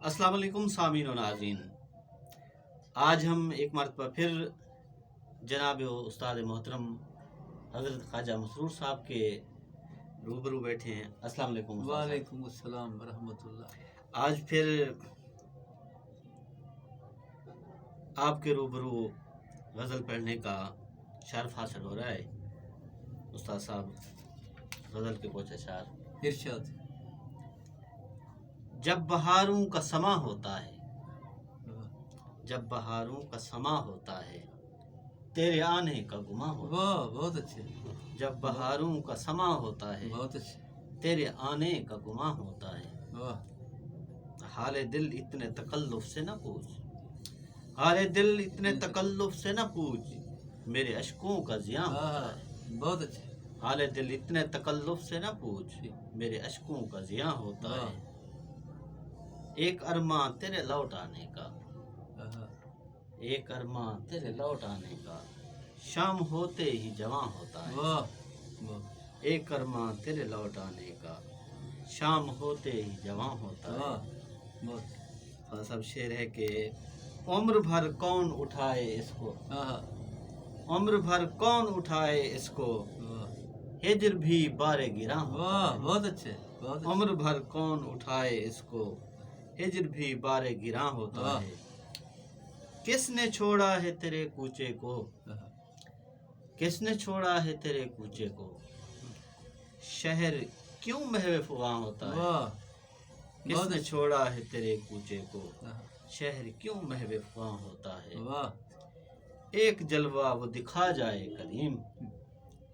अस्सलाम वालेकुम सामीन और नाज़रीन, आज हम एक मरतबा फिर जनाब उस्ताद मोहतरम हज़रत ख्वाजा मसरूर साहब के रूबरू बैठे हैं। अस्सलाम वालेकुम। वालेकुम अस्सलाम वरहमतुल्लाह। आज फिर आपके रूबरू गज़ल पढ़ने का शर्फ हासिल हो रहा है। उस्ताद साहब गज़ल के कुछ अशार इरशाद। जब बहारों का समा होता है, जब बहारों का समा होता है, तेरे आने का गुमा होता है। वाह, बहुत अच्छे। जब बहारों का समा होता है, बहुत अच्छे। तेरे आने का गुमा होता है। वाह। हाले दिल इतने तकल्लुफ से न पूछ, हाले दिल इतने तकल्लुफ से न पूछ, मेरे अश्कों का ज़िया होता है। बहुत अच्छे। हाले दिल इतने तकल्लुफ से न पूछ, मेरे अश्कों का ज़िया होता है। एक अरमां तेरे लौट आने का, एक अरमां तेरे लौट आने का, शाम होते ही जवां होता है। वाह। एक अरमां तेरे लौट आने का, शाम होते ही जवां होता है। बहुत। सब शेर है कि उम्र भर कौन उठाए इसको, उम्र भर कौन उठाए इसको, हिज्र भी बारे गिरा। वाह, बहुत अच्छे। बहुत उम्र भर कौन उठाए इसको, हिज्र भी बारे गिरा होता है। किसने छोड़ा है तेरे कूचे को, किसने छोड़ा है तेरे कूचे को, शहर क्यों महफूवा होता है। किसने छोड़ा है तेरे कूचे को, शहर क्यों महफूवा होता है। वाह। एक जलवा वो दिखा जाए कलीम,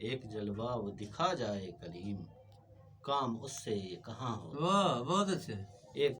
एक जलवा वो दिखा जाए कलीम, काम उससे ये कहाँ हो। वाह, बहुत अच्छे। एक